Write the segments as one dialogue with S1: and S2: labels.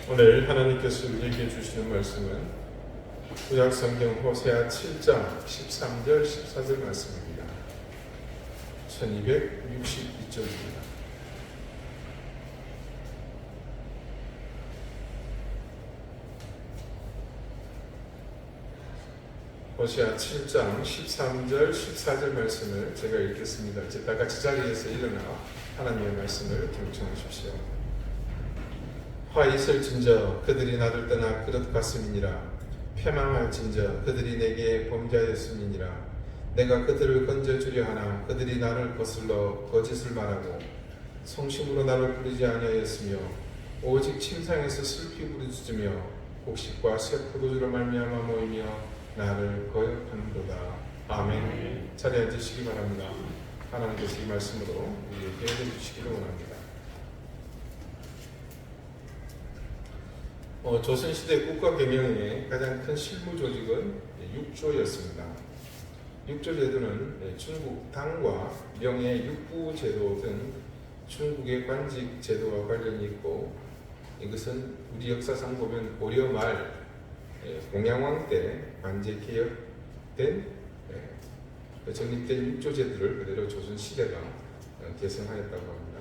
S1: 오늘 하나님께서 우리에게 주시는 말씀은 구약성경 호세아 7장 13절 14절 말씀입니다. 1262쪽입니다. 호세아 7장 13절 14절 말씀을 제가 읽겠습니다. 이제 다 같이 자리에서 일어나 하나님의 말씀을 경청하십시오. 화 있을진저 그들이 나를 떠나 그릇 같음이니라. 패망할진저 그들이 내게 범죄하였음이니라. 내가 그들을 건져주려 하나 그들이 나를 거슬러 거짓을 말하고 성심으로 나를 부르지 아니하였으며 오직 침상에서 슬피 부르짖으며 곡식과 새 포도주로 말미암아 모이며 나를 거역하는도다. 아멘. 자리에 앉으시기 바랍니다. 하나님께서 이 말씀으로 우리에게 해주시기를 원합니다. 조선시대 국가 경영의 가장 큰 실무 조직은 육조였습니다. 육조 제도는 중국 당과 명예 육부 제도 등 중국의 관직 제도와 관련이 있고, 이것은 우리 역사상 보면 고려 말 공양왕 때 관제 개혁된 정립된 육조 제도를 그대로 조선시대가 개성하였다고 합니다.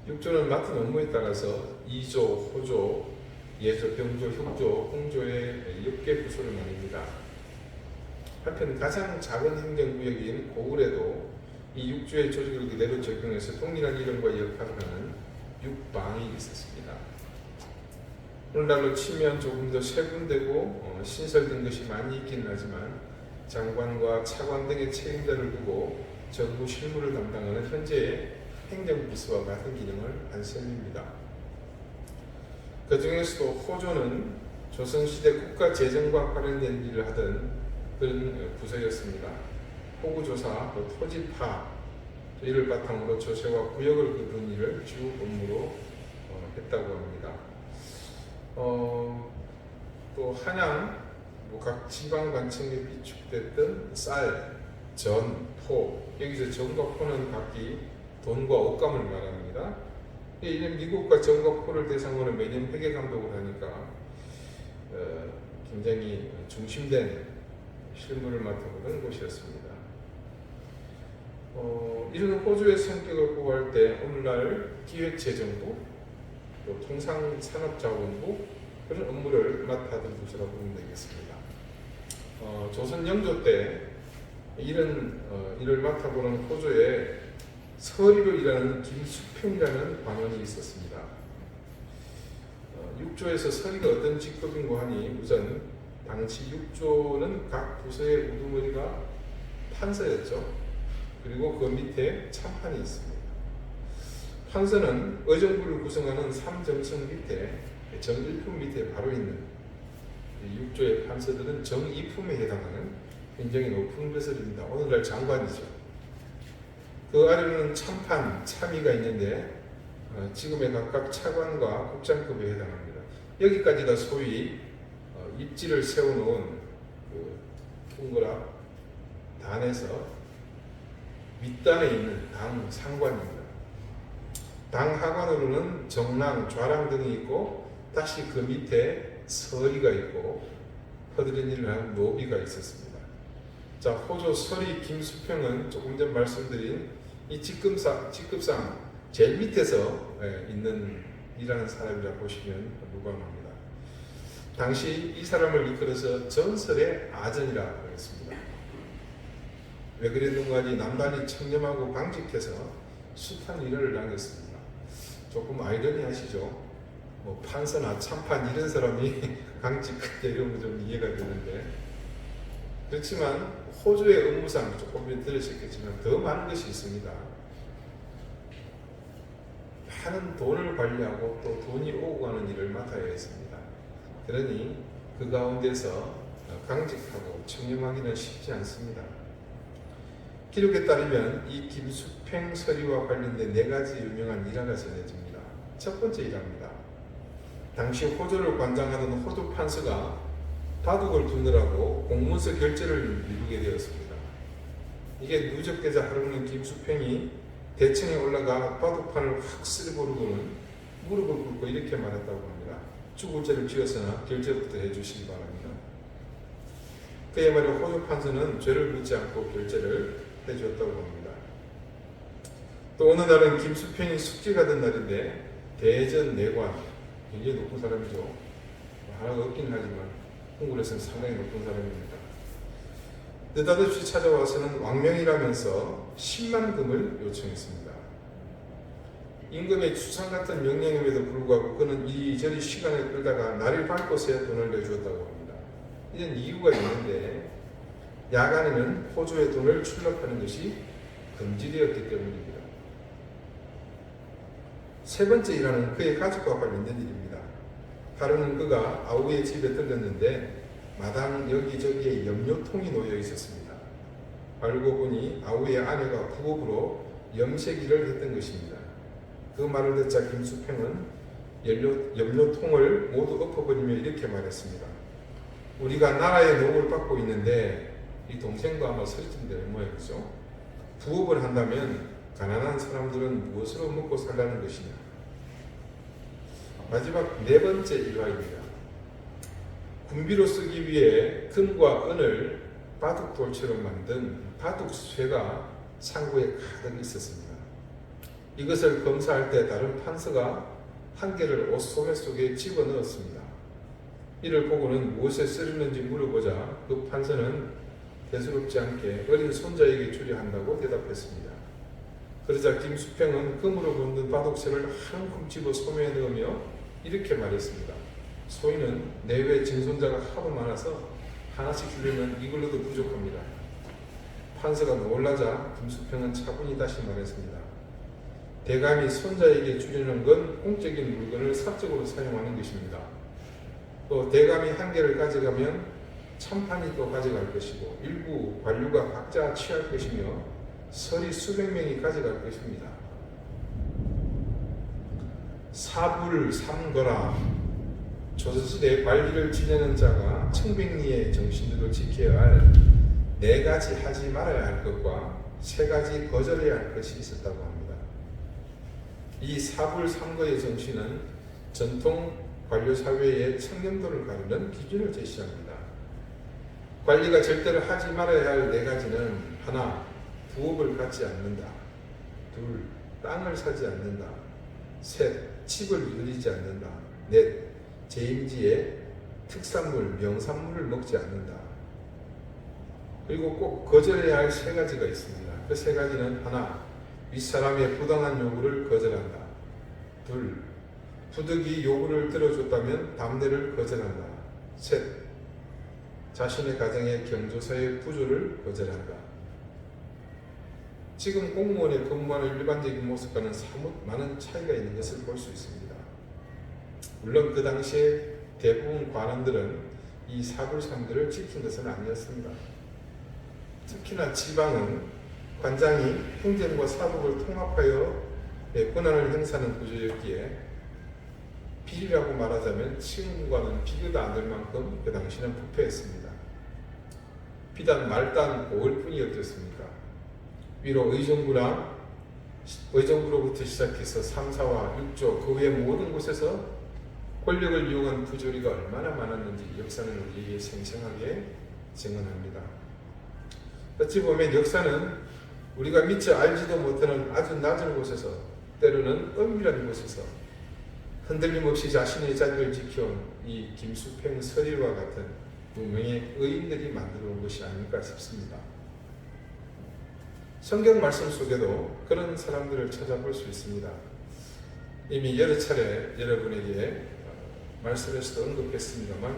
S1: 육조는 맡은 업무에 따라서 이조, 호조, 예조, 병조, 흉조, 홍조의 6개 부서를 나뉩니다. 한편 가장 작은 행정구역인 고을에도 이 육조의 조직을 그대로 적용해서 동일한 이름과 역할을 하는 육방이 있었습니다. 오늘날로 치면 조금 더 세분되고 신설된 것이 많이 있기는 하지만 장관과 차관 등의 책임자를 두고 정부 실무를 담당하는 현재의 행정부서와 같은 기능을 한 셈입니다. 그 중에서도 호조는 조선시대 국가 재정과 관련된 일을 하던 그런 부서였습니다. 호구조사, 토지파 이를 바탕으로 조세와 구역을 그루는 일을 주 업무로 했다고 합니다. 또 한양, 각 지방관청에 비축됐던 쌀, 전, 포, 여기서 전과 포는 각기 돈과 옷감을 말합니다. 이런 미국과 전과 포를 대상으로 매년 회계 감독을 하니까 굉장히 중심된 실무를 맡아보던 곳이었습니다. 이런 호주의 성격을 보호할 때 오늘날 기획재정부, 또 통상산업자원부 그런 업무를 맡아던 부서라고 보면 되겠습니다. 조선 영조 때 이런 일을 맡아보는 호주에 서리로 일하는 김수평이라는 관원이 있었습니다. 육조에서 서리가 어떤 직급인고 하니 우선 당시 육조는 각 부서의 우두머리가 판서였죠. 그리고 그 밑에 참판이 있습니다. 판서는 의정부를 구성하는 3점성 밑에 정일품 밑에 바로 있는 육조의 판서들은 정이품에 해당하는 굉장히 높은 것들입니다. 오늘날 장관이죠. 그 아래로는 참판, 참의가 있는데 지금의 각각 차관과 국장급에 해당합니다. 여기까지가 소위 입지를 세워놓은 그 동그라 단에서 밑단에 있는 당 상관입니다. 당 하관으로는 정랑, 좌랑 등이 있고 다시 그 밑에 서리가 있고 허드렛 일을 하는 노비가 있었습니다. 자, 호조 서리 김수평은 조금 전 말씀드린 이 직급상 제일 밑에서 있는 일하는 사람이라 보시면 무방합니다. 당시 이 사람을 이끌어서 전설의 아전이라고 했습니다. 왜 그랬는가 하니 남단이 청렴하고 강직해서 숱한 일을 당했습니다. 조금 아이러니하시죠? 판사나 참판 이런 사람이 강직하게 이러면 좀 이해가 되는데, 그렇지만 호주의 업무상 조금 들으셨겠지만 더 많은 것이 있습니다. 많은 돈을 관리하고 또 돈이 오고 가는 일을 맡아야 했습니다. 그러니 그 가운데서 강직하고 청렴하기는 쉽지 않습니다. 기록에 따르면 이 김수평 서리와 관련된 4가지 유명한 일화가 전해집니다. 첫 번째 일화입니다. 당시 호조를 관장하던 호조 판서가 바둑을 두느라고 공문서 결제를 미루게 되었습니다. 이게 누적되자 하루는 김수평이 대청에 올라가 바둑판을 확 쓸고르고는 무릎을 꿇고 이렇게 말했다고 합니다. 죽을 죄를 지었으나 결제부터 해주시기 바랍니다. 그의 말에 호주 판사는 죄를 묻지 않고 결제를 해주었다고 합니다. 또 어느 날은 김수평이 숙지가 된 날인데 대전 내관, 굉장히 높은 사람이죠. 하나가 없긴 하지만 홍굴에서는 상당히 높은 사람입니다. 느닷없이 찾아와서는 왕명이라면서 10만 금을 요청했습니다. 임금의 추상 같은 명령임에도 불구하고 그는 이리저리 시간을 끌다가 날이 밝고서야 돈을 내주었다고 합니다. 이런 이유가 있는데 야간에는 호주에 돈을 출납하는 것이 금지되었기 때문입니다. 세 번째 일화는 그의 가족과 관련된 일입니다. 하루는 그가 아우의 집에 들렀는데 마당 여기저기에 염료통이 놓여 있었습니다. 알고 보니 아우의 아내가 부업으로 염색일을 했던 것입니다. 그 말을 듣자 김수평은 염료통을 모두 엎어버리며 이렇게 말했습니다. 우리가 나라의 노움을 받고 있는데 이 동생도 아마 설득될 모양이죠. 부업을 한다면 가난한 사람들은 무엇으로 먹고 살라는 것이냐. 마지막 네 번째 일화입니다. 군비로 쓰기 위해 금과 은을 바둑돌처럼 만든 바둑쇠가 상고에 가득 있었습니다. 이것을 검사할 때 다른 판서가 한 개를 옷 소매 속에 집어넣었습니다. 이를 보고는 무엇에 쓰려는지 물어보자 그 판서는 대수롭지 않게 어린 손자에게 주려 한다고 대답했습니다. 그러자 김수평은 금으로 만든 바둑쇠를 한 움큼 집어 소매에 넣으며 이렇게 말했습니다. 소인은 내외 증손자가 하도 많아서 하나씩 주려면 이걸로도 부족합니다. 판서가 놀라자 김수평은 차분히 다시 말했습니다. 대감이 손자에게 주려는 건 공적인 물건을 사적으로 사용하는 것입니다. 또 대감이 한 개를 가져가면 참판이 또 가져갈 것이고 일부 관료가 각자 취할 것이며 서리 수백 명이 가져갈 것입니다. 사불 삼거라. 조선시대 관리를 지내는 자가 청백리의 정신들을 지켜야 할 네 가지 하지 말아야 할 것과 세 가지 거절해야 할 것이 있었다고 합니다. 이 사불 삼거의 정신은 전통 관료 사회의 청렴도를 가르는 기준을 제시합니다. 관리가 절대로 하지 말아야 할 네 가지는 하나, 부업을 갖지 않는다. 둘, 땅을 사지 않는다. 셋, 칩을 늘리지 않는다. 넷, 제임지에 특산물, 명산물을 먹지 않는다. 그리고 꼭 거절해야 할 세 가지가 있습니다. 그 세 가지는 하나, 윗사람의 부당한 요구를 거절한다. 둘, 부득이 요구를 들어줬다면 담대를 거절한다. 셋, 자신의 가정의 경조사의 부조를 거절한다. 지금 공무원에 근무하는 일반적인 모습과는 사뭇 많은 차이가 있는 것을 볼 수 있습니다. 물론 그 당시에 대부분 관원들은 이 사불삼들을 지킨 것은 아니었습니다. 특히나 지방은 관장이 행정과 사법을 통합하여 권한을 행사하는 구조였기에 비리라고 말하자면 지금과는 비교도 안 될 만큼 그 당시는 부패했습니다. 비단 말단 5일뿐이 어땠습니까? 위로 의정부로부터 시작해서 3사와 6조 그 외 모든 곳에서 권력을 이용한 부조리가 얼마나 많았는지 역사는 우리에게 생생하게 증언합니다. 어찌 보면 역사는 우리가 미처 알지도 못하는 아주 낮은 곳에서 때로는 은밀한 곳에서 흔들림 없이 자신의 자리를 지켜온 이 김수평 서리와 같은 무명의 의인들이 만들어 온 것이 아닐까 싶습니다. 성경 말씀 속에도 그런 사람들을 찾아볼 수 있습니다. 이미 여러 차례 여러분에게 말씀에서도 언급했습니다만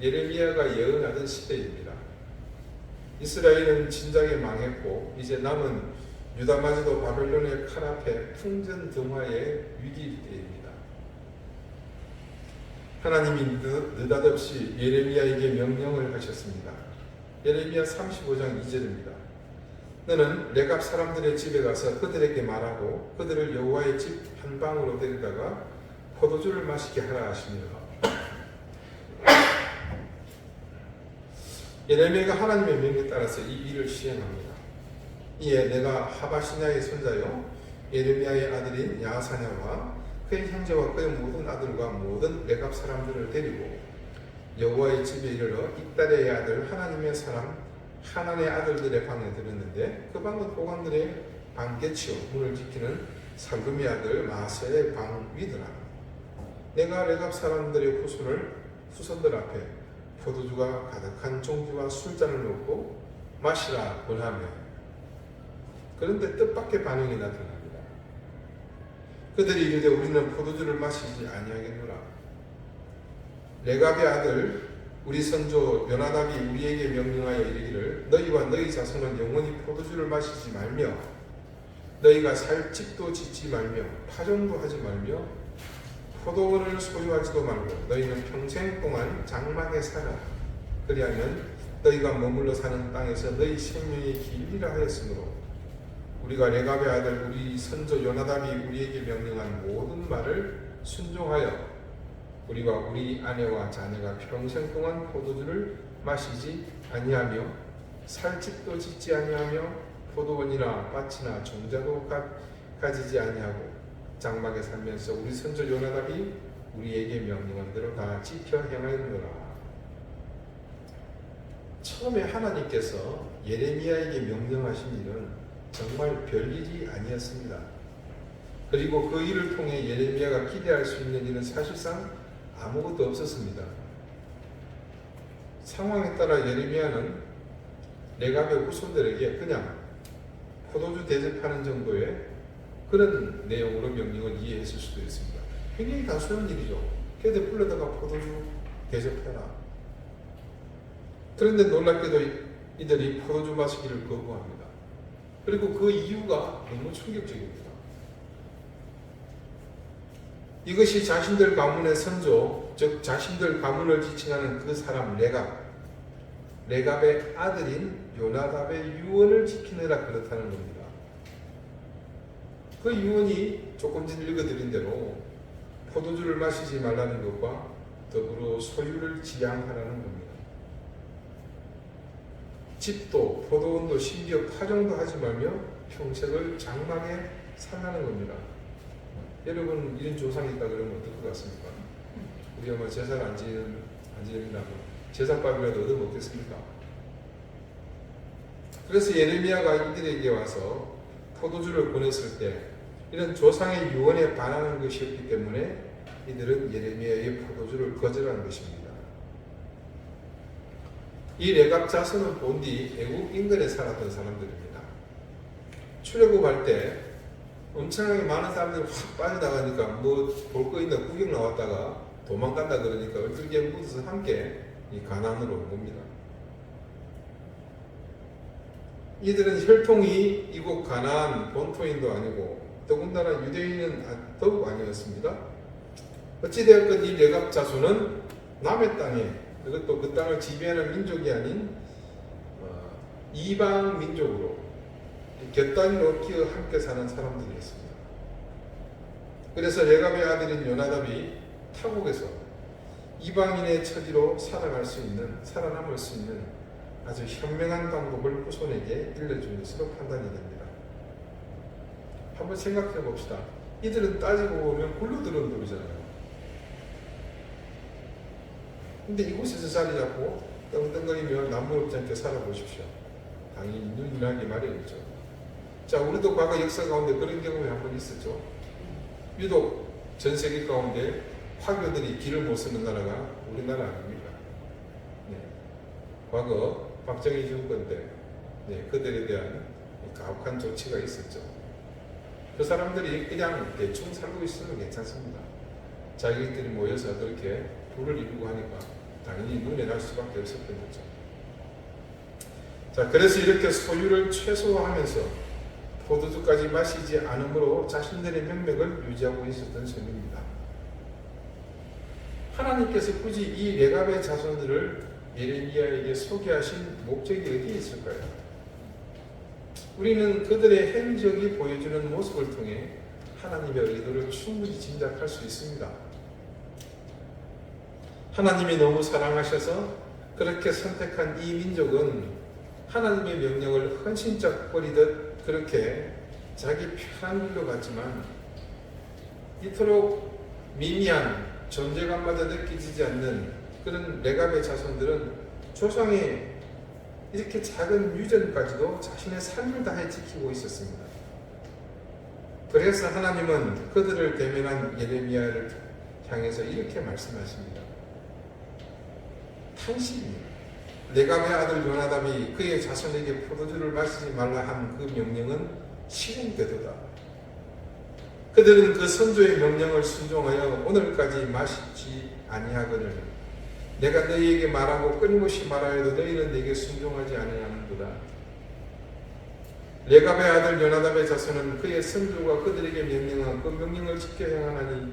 S1: 예레미야가 예언하던 시대입니다. 이스라엘은 진작에 망했고 이제 남은 유다마저도 바벨론의 칼 앞에 풍전등화의 위기일 때입니다. 하나님이 느닷없이 예레미야에게 명령을 하셨습니다. 예레미야 35장 2절입니다. 너는 레갑 사람들의 집에 가서 그들에게 말하고 그들을 여호와의 집 한 방으로 데려다가 포도주를 마시게 하라 하시니라. 예레미야가 하나님의 명령에 따라서 이 일을 시행합니다. 이에 내가 하바시냐의 손자요 예레미야의 아들인 야사냐와 그의 형제와 그의 모든 아들과 모든 레갑 사람들을 데리고 여호와의 집에 이르러 잇달의 아들 하나님의 사람 하난의 아들들의 방에 들었는데 그 방은 호관들의 방개치요 문을 지키는 살룸의 아들 마세의 방 위더라. 내가 레갑 사람들의 후손들 앞에 포도주가 가득한 종기와 술잔을 놓고 마시라 권하며 그런데 뜻밖의 반응이 나타납니다. 그들이 이르되 우리는 포도주를 마시지 아니하겠노라. 레갑의 아들 우리 선조 요나답이 우리에게 명령하여 이르기를 너희와 너희 자손은 영원히 포도주를 마시지 말며 너희가 살 집도 짓지 말며 파종도 하지 말며 포도원을 소유하지도 말고 너희는 평생 동안 장막에 살아 그리하면 너희가 머물러 사는 땅에서 너희 생명이 길리라 하였으므로 우리가 레갑의 아들 우리 선조 요나답이 우리에게 명령한 모든 말을 순종하여 우리와 우리 아내와 자녀가 평생 동안 포도주를 마시지 아니하며 살 집도 짓지 아니하며 포도원이나 밭이나 종자도 가지지 아니하고 장막에 살면서 우리 선조 요나답이 우리에게 명령한 대로 다 지켜 행하였노라. 처음에 하나님께서 예레미야에게 명령하신 일은 정말 별일이 아니었습니다. 그리고 그 일을 통해 예레미야가 기대할 수 있는 일은 사실상 아무것도 없었습니다. 상황에 따라 예레미야는 레갑의 후손들에게 그냥 포도주 대접하는 정도의 그런 내용으로 명령을 이해했을 수도 있습니다. 굉장히 단순한 일이죠. 걔들 불러다가 포도주 대접해라. 그런데 놀랍게도 이들이 포도주 마시기를 거부합니다. 그리고 그 이유가 너무 충격적입니다. 이것이 자신들 가문의 선조, 즉 자신들 가문을 지칭하는 그 사람 레갑의 아들인 요나답의 유언을 지키느라 그렇다는 겁니다. 그 유언이 조금 전에 읽어드린 대로 포도주를 마시지 말라는 것과 더불어 소유를 지양하라는 겁니다. 집도 포도원도 심지어 파종도 하지 말며 평생을 장막에 살라는 겁니다. 여러분 이런 조상이 있다 그러면 어떨 것 같습니까? 우리가 뭐 제사를 안 지낸다고 제사밥이라도 얻어 먹겠습니까? 그래서 예레미야가 이들에게 와서 포도주를 보냈을 때 이런 조상의 유언에 반하는 것이었기 때문에 이들은 예레미야의 포도주를 거절한 것입니다. 이 레갑 자손은 본디 애국 인근에 살았던 사람들입니다. 출애굽할 때 엄청나게 많은 사람들이 확 빠져나가니까 뭐 볼 거 있나 구경 나왔다가 도망간다 그러니까 얼떨결에 묻어서 함께 이 가나안으로 온 겁니다. 이들은 혈통이 이곳 가나안 본토인도 아니고 더군다나 유대인은 더욱 아니었습니다. 어찌되었건 이 레갑 자손은 남의 땅에 그것도 그 땅을 지배하는 민족이 아닌 이방 민족으로 곁다리로 끼어 함께 사는 사람들이었습니다. 그래서 레갑의 아들인 요나답이 타국에서 이방인의 처지로 살아남을 수 있는 아주 현명한 방법을 후손에게 일러준 것으로 판단이 됩니다. 한번 생각해 봅시다. 이들은 따지고 보면 굴러 들어온 돌이잖아요. 근데 이곳에서 자리 잡고 떵떵거리며 남부럽지 않게 살아보십시오. 당연히 눈이나게 마련이죠. 자, 우리도 과거 역사 가운데 그런 경험이 한 번 있었죠. 유독 전 세계 가운데 화교들이 길을 못 쓰는 나라가 우리나라 아닙니까? 네. 과거 박정희 정권 때 그들에 대한 가혹한 조치가 있었죠. 그 사람들이 그냥 대충 살고 있으면 괜찮습니다. 자기들이 모여서 그렇게 부를 이루고 하니까 당연히 눈에 날 수밖에 없었던 거죠. 자, 그래서 이렇게 소유를 최소화하면서 포도주까지 마시지 않으므로 자신들의 명맥을 유지하고 있었던 셈입니다. 하나님께서 굳이 이 레갑의 자손들을 예레미야에게 소개하신 목적이 어디에 있을까요? 우리는 그들의 행적이 보여주는 모습을 통해 하나님의 의도를 충분히 짐작할 수 있습니다. 하나님이 너무 사랑하셔서 그렇게 선택한 이 민족은 하나님의 명령을 헌신짝 버리듯 그렇게 자기 편한 길로 갔지만 이토록 미미한 존재감마저 느껴지지 않는 그런 레갑의 자손들은 조상의 이렇게 작은 유전까지도 자신의 삶을 다해 지키고 있었습니다. 그래서 하나님은 그들을 대면한 예레미야를 향해서 이렇게 말씀하십니다. 당신이 레갑의 아들 요나답이 그의 자손에게 포도주를 마시지 말라 한 그 명령은 실행되도다. 그들은 그 선조의 명령을 순종하여 오늘까지 마시지 아니하거늘 내가 너희에게 말하고 끊임없이 말하여도 너희는 내게 순종하지 아니하는도다. 레갑의 아들 요나답의 자손은 그의 선조가 그들에게 명령한 그 명령을 지켜 행하나니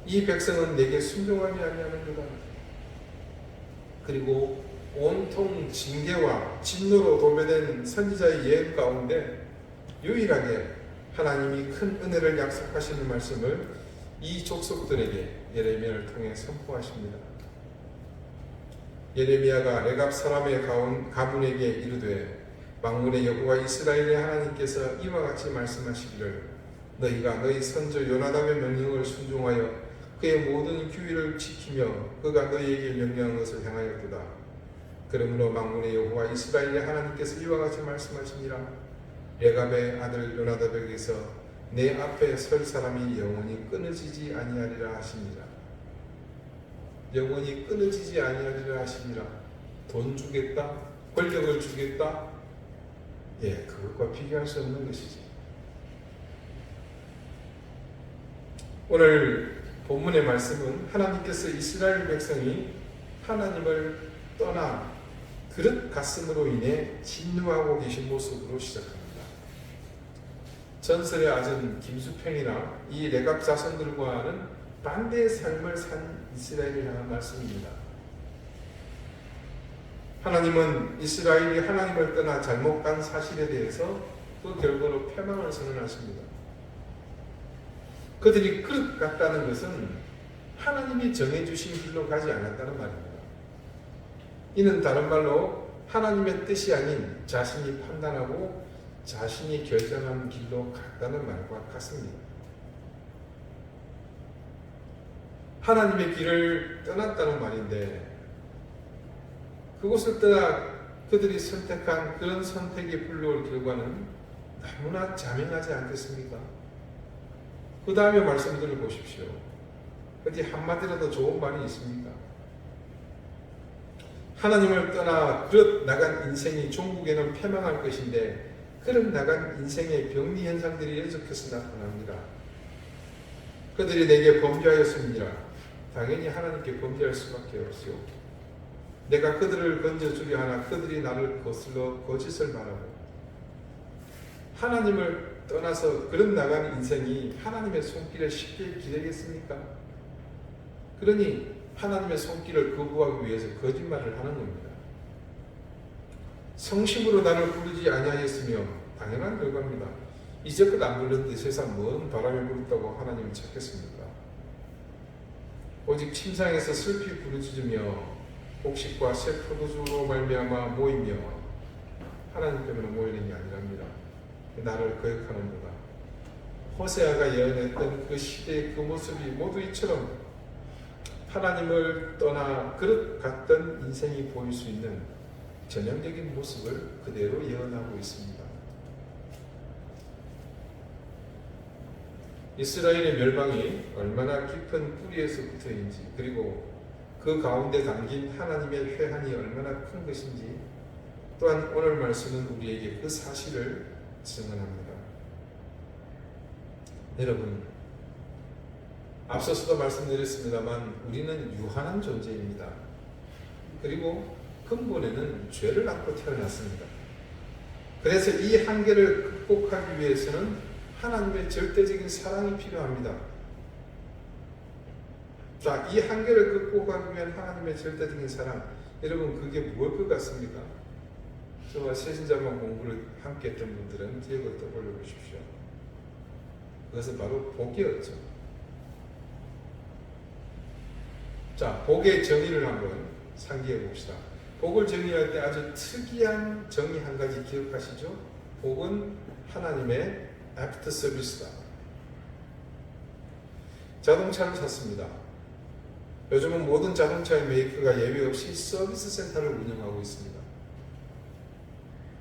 S1: 이 백성은 내게 순종하지 아니하는도다. 그리고 온통 징계와 진노로 도배된 선지자의 예언 가운데 유일하게 하나님이 큰 은혜를 약속하시는 말씀을 이 족속들에게 예레미야를 통해 선포하십니다. 예레미야가 레갑 사람의 가문에게 이르되 만군의 여호와 이스라엘의 하나님께서 이와 같이 말씀하시기를 너희가 너희 선조 요나답의 명령을 순종하여 그의 모든 규율을 지키며 그가 너희에게 명령한 것을 행하였도다. 그러므로 만군의 여호와 이스라엘의 하나님께서 이와 같이 말씀하시니라 레갑의 아들 요나답에게서 내 앞에 설 사람이 영원히 끊어지지 아니하리라 하시니라. 영원히 끊어지지 아니하리라 하시니라. 돈 주겠다, 권력을 주겠다, 그것과 비교할 수 없는 것이지. 오늘 본문의 말씀은 하나님께서 이스라엘 백성이 하나님을 떠나 그릇 갔음으로 인해 진노하고 계신 모습으로 시작합니다. 전설의 아전 김수평이나 이 레갑 자손들과는 반대의 삶을 산 이스라엘을 향한 말씀입니다. 하나님은 이스라엘이 하나님을 떠나 잘못 간 사실에 대해서 그 결과로 패망을 선언하십니다. 그들이 그릇 같다는 것은 하나님이 정해주신 길로 가지 않았다는 말입니다. 이는 다른 말로 하나님의 뜻이 아닌 자신이 판단하고 자신이 결정한 길로 갔다는 말과 같습니다. 하나님의 길을 떠났다는 말인데 그곳을 떠나 그들이 선택한 그런 선택이 불러올 결과는 너무나 자명하지 않겠습니까? 그 다음에 말씀들을 보십시오. 어디 한마디라도 좋은 말이 있습니까? 하나님을 떠나 그릇 나간 인생이 종국에는 패망할 것인데 그릇 나간 인생의 병리 현상들이 연속해서 나타납니다. 그들이 내게 범죄하였습니다. 당연히 하나님께 범죄할 수밖에 없지요. 내가 그들을 건져주려 하나 그들이 나를 거슬러 거짓을 말하고 하나님을 떠나서 그릇 나간 인생이 하나님의 손길에 쉽게 기대겠습니까? 그러니 하나님의 손길을 거부하기 위해서 거짓말을 하는 겁니다. 성심으로 나를 부르지 아니하였으며 당연한 결과입니다. 이제껏 안 불렀는데 세상 뭔 바람이 불었다고 하나님을 찾겠습니까? 오직 침상에서 슬피 부르짖으며 곡식과 새 포도주로 말미암아 모이며 하나님 때문에 모이는 게 아니랍니다. 나를 거역하는구나. 호세아가 예언했던 그 시대의 그 모습이 모두 이처럼 하나님을 떠나 그릇 같던 인생이 보일 수 있는 전형적인 모습을 그대로 예언하고 있습니다. 이스라엘의 멸망이 얼마나 깊은 뿌리에서부터인지 그리고 그 가운데 담긴 하나님의 회한이 얼마나 큰 것인지 또한 오늘 말씀은 우리에게 그 사실을 증언합니다. 여러분, 앞서서도 말씀드렸습니다만 우리는 유한한 존재입니다. 그리고 근본에는 죄를 안고 태어났습니다. 그래서 이 한계를 극복하기 위해서는 하나님의 절대적인 사랑이 필요합니다. 자, 이 한계를 극복하기 위한 하나님의 절대적인 사랑, 여러분 그게 무엇 것 같습니까? 저와 세신자만 공부를 함께 했던 분들은 기억을 떠올려 보십시오. 그것은 바로 복이었죠. 자, 복의 정의를 한번 상기해 봅시다. 복을 정의할 때 아주 특이한 정의 한 가지 기억하시죠? 복은 하나님의 애프터 서비스다. 자동차를 샀습니다. 요즘은 모든 자동차의 메이커가 예외 없이 서비스 센터를 운영하고 있습니다.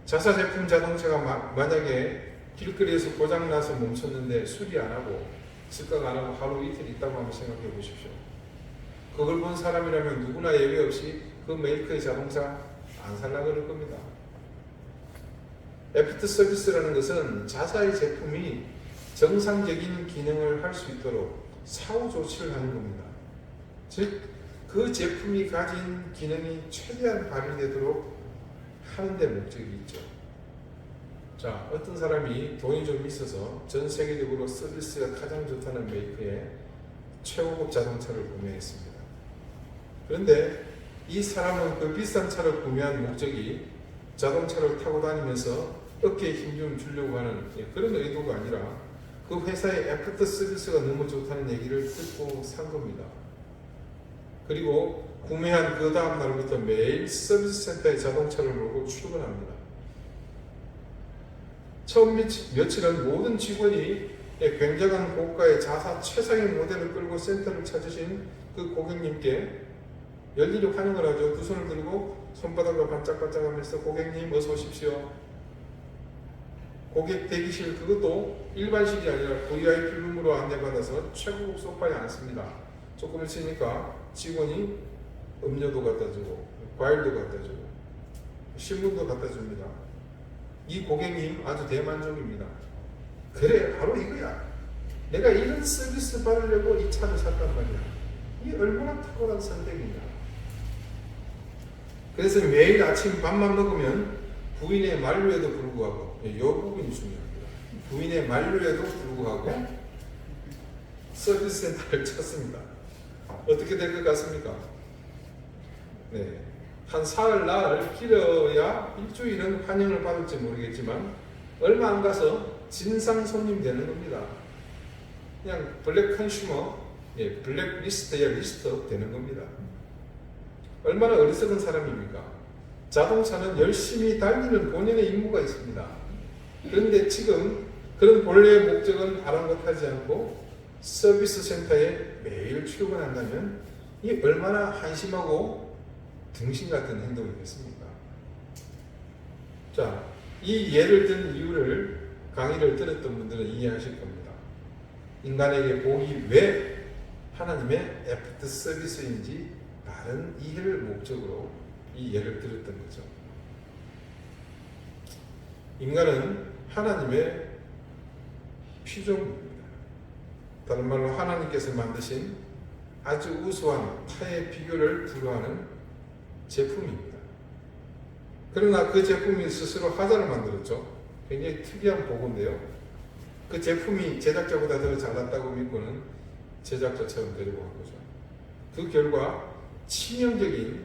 S1: 자사 제품 자동차가 만약에 길거리에서 고장나서 멈췄는데 수리 안 하고 즉각 안 하고 하루 이틀 있다고 한번 생각해 보십시오. 그걸 본 사람이라면 누구나 예외 없이 그 메이커의 자동차 안 살라 그럴 겁니다. 애프터 서비스라는 것은 자사의 제품이 정상적인 기능을 할 수 있도록 사후 조치를 하는 겁니다. 즉, 그 제품이 가진 기능이 최대한 발휘되도록 하는 데 목적이 있죠. 자, 어떤 사람이 돈이 좀 있어서 전 세계적으로 서비스가 가장 좋다는 메이커의 최고급 자동차를 구매했습니다. 그런데 이 사람은 그 비싼 차를 구매한 목적이 자동차를 타고 다니면서 어깨에 힘 좀 주려고 하는 그런 의도가 아니라 그 회사의 애프터 서비스가 너무 좋다는 얘기를 듣고 산 겁니다. 그리고 구매한 그 다음 날부터 매일 서비스 센터에 자동차를 몰고 출근합니다. 처음 며칠은 모든 직원이 굉장한 고가의 자사 최상의 모델을 끌고 센터를 찾으신 그 고객님께 열일히 환영을 하죠. 두 손을 들고 손바닥을 반짝반짝하면서 고객님 어서 오십시오. 고객 대기실, 그것도 일반실이 아니라 VIP 룸으로 안내받아서 최고급 소파에 앉습니다. 조금 있으니까 직원이 음료도 갖다 주고 과일도 갖다 주고 신문도 갖다 줍니다. 이 고객님 아주 대만족입니다. 그래, 바로 이거야. 내가 이런 서비스 받으려고 이 차를 샀단 말이야. 이 얼마나 탁월한 선택이냐. 그래서 매일 아침 밥만 먹으면 부인의 만류에도 불구하고, 이 부분이 중요합니다. 부인의 만류에도 불구하고 서비스 센터를 찾습니다. 어떻게 될 것 같습니까? 네. 한 사흘날 길어야 일주일은 환영을 받을지 모르겠지만 얼마 안 가서 진상 손님 되는 겁니다. 그냥 블랙 컨슈머, 블랙 리스트에 리스트 되는 겁니다. 얼마나 어리석은 사람입니까? 자동차는 열심히 달리는 본연의 임무가 있습니다. 그런데 지금 그런 본래의 목적은 아랑곳하지 않고 서비스 센터에 매일 출근한다면 이 얼마나 한심하고 등신 같은 행동이겠습니까? 자, 이 예를 든 이유를 강의를 들었던 분들은 이해하실 겁니다. 인간에게 복이 왜 하나님의 애프터 서비스인지 바른 이해를 목적으로 이 예를 들었던 거죠. 인간은 하나님의 피조물입니다. 다른 말로 하나님께서 만드신 아주 우수한 타의 비교를 불허하는 제품입니다. 그러나 그 제품이 스스로 하자를 만들었죠. 굉장히 특이한 보고인데요. 그 제품이 제작자보다 더 잘났다고 믿고는 제작자처럼 데리고 간 거죠. 그 결과 치명적인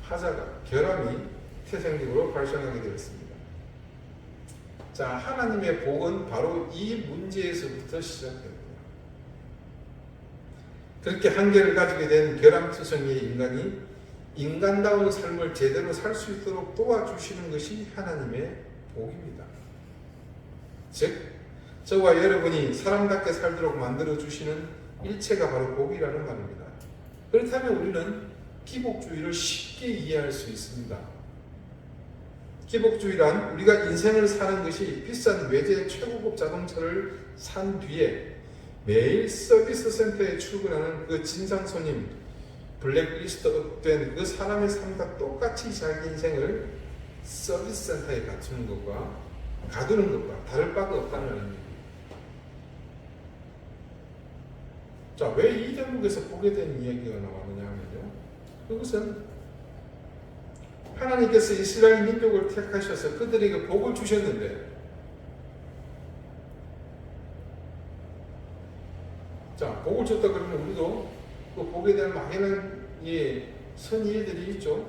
S1: 화자가, 결함이 태생적으로 발생하게 되었습니다. 자, 하나님의 복은 바로 이 문제에서부터 시작됩니다. 그렇게 한계를 가지게 된 결함투성이의 인간이 인간다운 삶을 제대로 살 수 있도록 도와주시는 것이 하나님의 복입니다. 즉, 저와 여러분이 사람답게 살도록 만들어주시는 일체가 바로 복이라는 말입니다. 그렇다면 우리는 기복주의를 쉽게 이해할 수 있습니다. 기복주의란 우리가 인생을 사는 것이 비싼 외제 최고급 자동차를 산 뒤에 매일 서비스 센터에 출근하는 그 진상 손님, 블랙리스트된 그 사람의 삶과 똑같이 자기 인생을 서비스 센터에 갖추는 것과 가두는 것과 다를 바가 없다는 의미입니다. 자, 왜 이 대목에서 보게 된 이야기가 나왔느냐 하면요, 그것은 하나님께서 이스라엘 민족을 택하셔서 그들에게 복을 주셨는데, 자, 복을 줬다 그러면 우리도 그 복에 대한 막연한 선의들이 있죠.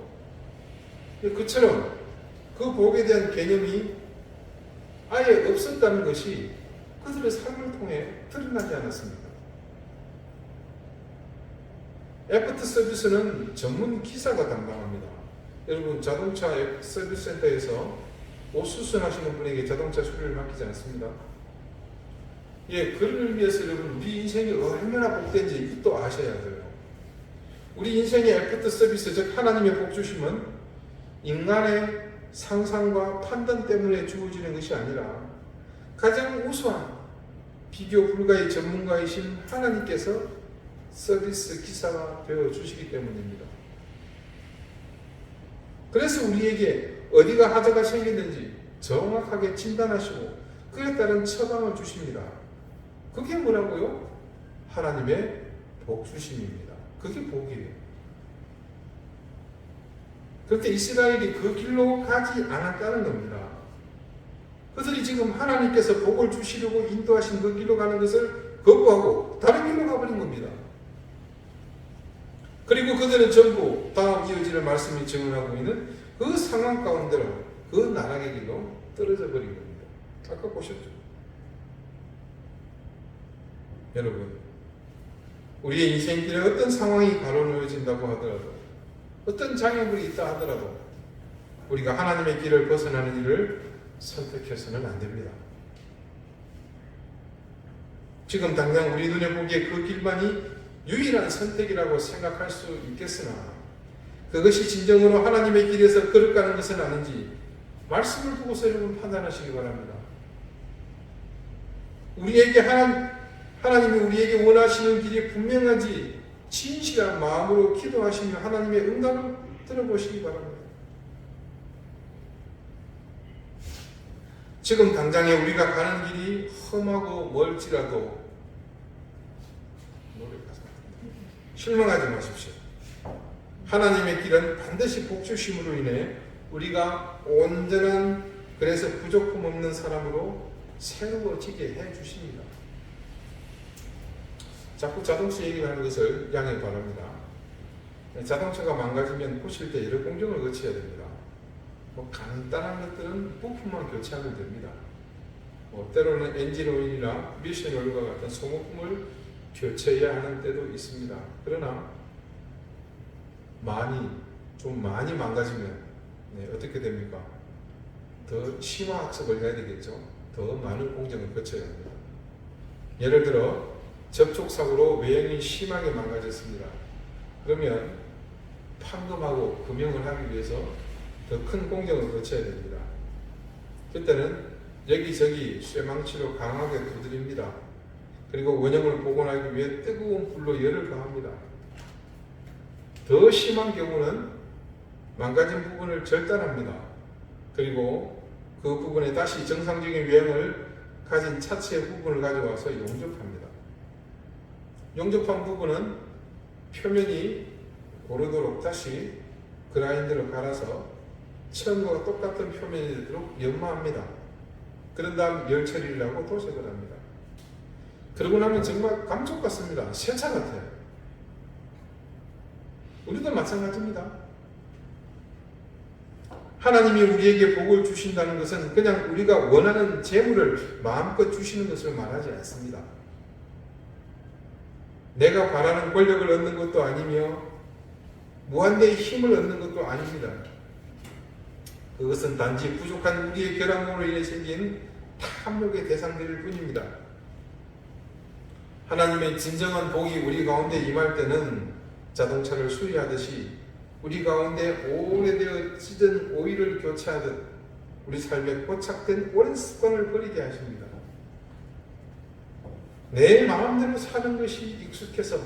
S1: 그처럼 그 복에 대한 개념이 아예 없었다는 것이 그들의 삶을 통해 드러나지 않았습니까? 애프터 서비스는 전문 기사가 담당합니다. 여러분, 자동차 서비스 센터에서 옷 수선하시는 분에게 자동차 수리를 맡기지 않습니다. 예, 그런 의미에서 여러분 우리 인생이 얼마나 복된지 이것도 아셔야 돼요. 우리 인생의 에포트 서비스, 즉 하나님의 복 주심은 인간의 상상과 판단 때문에 주어지는 것이 아니라 가장 우수한 비교 불가의 전문가이신 하나님께서 서비스 기사가 되어 주시기 때문입니다. 그래서 우리에게 어디가 하자가 생겼는지 정확하게 진단하시고 그에 따른 처방을 주십니다. 그게 뭐라고요? 하나님의 복 주심입니다. 그게 복이에요. 그런데 이스라엘이 그 길로 가지 않았다는 겁니다. 그들이 지금 하나님께서 복을 주시려고 인도하신 그 길로 가는 것을 거부하고 다른 길로 가버린 겁니다. 그리고 그들은 전부 다음 이어지는 말씀이 증언하고 있는 그 상황 가운데로 그 나락의 길로 떨어져 버린 겁니다. 아까 보셨죠? 여러분, 우리의 인생길에 어떤 상황이 가로놓여진다고 하더라도 어떤 장애물이 있다 하더라도 우리가 하나님의 길을 벗어나는 일을 선택해서는 안 됩니다. 지금 당장 우리 눈에 보기에 그 길만이 유일한 선택이라고 생각할 수 있겠으나 그것이 진정으로 하나님의 길에서 걸어가는 것은 아닌지 말씀을 보고서 여러분 판단하시기 바랍니다. 우리에게 하나님이 우리에게 원하시는 길이 분명한지 진실한 마음으로 기도하시며 하나님의 응답을 들어보시기 바랍니다. 지금 당장에 우리가 가는 길이 험하고 멀지라도 실망하지 마십시오. 하나님의 길은 반드시 복 주심으로 인해 우리가 온전한, 그래서 부족함 없는 사람으로 새로워지게 해 주십니다. 자꾸 자동차 얘기하는 것을 양해 바랍니다. 자동차가 망가지면 고칠 때 여러 공정을 거쳐야 됩니다. 간단한 것들은 부품만 교체하면 됩니다. 때로는 엔진 오일이나 미션 오일과 같은 소모품을 교체해야 하는 때도 있습니다. 그러나 많이 망가지면 어떻게 됩니까? 더 심화 학습을 해야 되겠죠. 더 많은 공정을 거쳐야 합니다. 예를 들어 접촉사고로 외형이 심하게 망가졌습니다. 그러면 판금하고 금형을 하기 위해서 더 큰 공정을 거쳐야 됩니다. 그때는 여기저기 쇠망치로 강하게 두드립니다. 그리고 원형을 복원하기 위해 뜨거운 불로 열을 가합니다. 더 심한 경우는 망가진 부분을 절단합니다. 그리고 그 부분에 다시 정상적인 외형을 가진 차체의 부분을 가져와서 용접합니다. 용접한 부분은 표면이 고르도록 다시 그라인더로 갈아서 처음과 똑같은 표면이 되도록 연마합니다. 그런 다음 열 처리를 하고 도색을 합니다. 그러고 나면 정말 감쪽 같습니다. 새차 같아요. 우리도 마찬가지입니다. 하나님이 우리에게 복을 주신다는 것은 그냥 우리가 원하는 재물을 마음껏 주시는 것을 말하지 않습니다. 내가 바라는 권력을 얻는 것도 아니며 무한대의 힘을 얻는 것도 아닙니다. 그것은 단지 부족한 우리의 결함으로 인해 생긴 탐욕의 대상들일 뿐입니다. 하나님의 진정한 복이 우리 가운데 임할 때는 자동차를 수리하듯이 우리 가운데 오래되어 찢은 오일을 교체하듯 우리 삶에 고착된 오랜 습관을 버리게 하십니다. 내 마음대로 사는 것이 익숙해서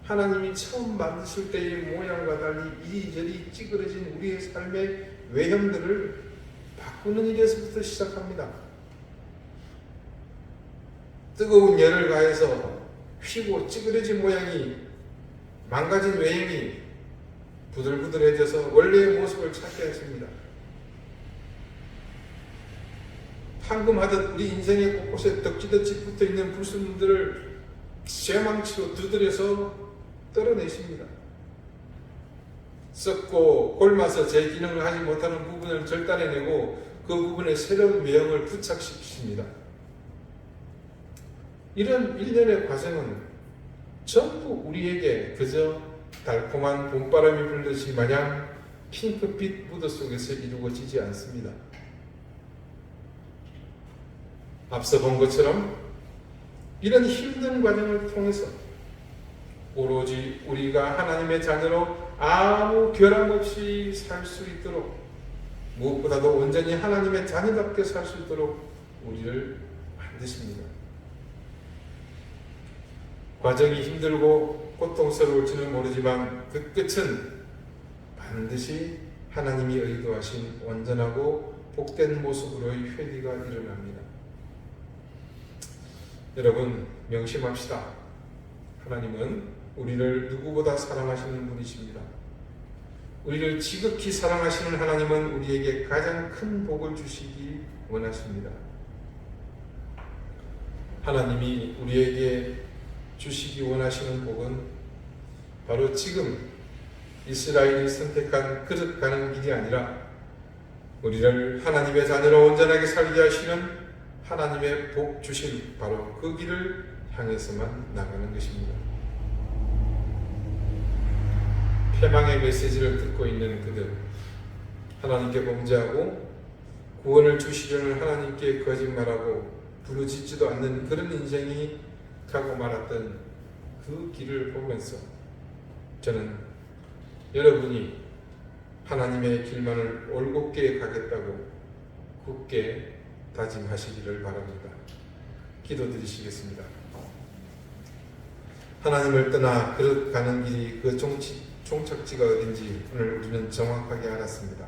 S1: 하나님이 처음 만드실 때의 모양과 달리 이리저리 찌그러진 우리의 삶의 외형들을 바꾸는 일에서부터 시작합니다. 뜨거운 열을 가해서 휘고 찌그러진 모양이, 망가진 외형이 부들부들해져서 원래의 모습을 찾게 했습니다. 황금하듯 우리 인생의 곳곳에 덕지덕지 붙어있는 불순물들을 쇠망치로 두드려서 떨어내십니다. 썩고 골마서 제 기능을 하지 못하는 부분을 절단해내고 그 부분에 새로운 외형을 부착시키십니다. 이런 일련의 과정은 전부 우리에게 그저 달콤한 봄바람이 불듯이 마냥 핑크빛 무드 속에서 이루어지지 않습니다. 앞서 본 것처럼 이런 힘든 과정을 통해서 오로지 우리가 하나님의 자녀로 아무 결함 없이 살 수 있도록, 무엇보다도 온전히 하나님의 자녀답게 살 수 있도록 우리를 만드십니다. 과정이 힘들고 고통스러울지는 모르지만 그 끝은 반드시 하나님이 의도하신 온전하고 복된 모습으로의 회개가 일어납니다. 여러분, 명심합시다. 하나님은 우리를 누구보다 사랑하시는 분이십니다. 우리를 지극히 사랑하시는 하나님은 우리에게 가장 큰 복을 주시기 원하십니다. 하나님이 우리에게 주시기 원하시는 복은 바로 지금 이스라엘이 선택한 그릇 가는 길이 아니라 우리를 하나님의 자녀로 온전하게 살게 하시는 하나님의 복 주실 바로 그 길을 향해서만 나가는 것입니다. 패망의 메시지를 듣고 있는 그들, 하나님께 범죄하고 구원을 주시려는 하나님께 거짓말하고 부르짖지도 않는 그런 인생이 가고 말았던 그 길을 보면서 저는 여러분이 하나님의 길만을 올곧게 가겠다고 굳게 다짐하시기를 바랍니다. 기도드리시겠습니다. 하나님을 떠나 그릇 가는 길이 그 종착지가 어딘지 오늘 우리는 정확하게 알았습니다.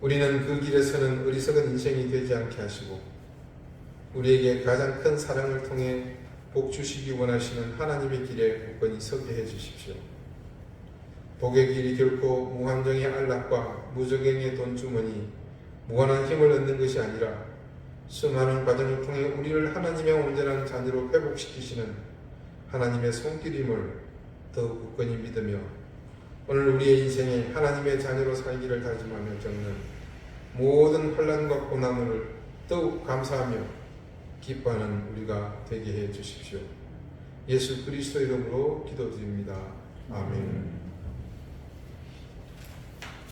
S1: 우리는 그 길에서는 어리석은 인생이 되지 않게 하시고 우리에게 가장 큰 사랑을 통해 복 주시기 원하시는 하나님의 길에 굳건히 서게 해 주십시오. 복의 길이 결코 무함정의 안락과 무적행의 돈주머니, 무한한 힘을 얻는 것이 아니라 수많은 과정을 통해 우리를 하나님의 온전한 자녀로 회복시키시는 하나님의 손길임을 더욱 굳건히 믿으며 오늘 우리의 인생에 하나님의 자녀로 살기를 다짐하며 겪는 모든 혼란과 고난을 더욱 감사하며 기뻐하는 우리가 되게 해 주십시오. 예수 그리스도 이름으로 기도드립니다. 아멘.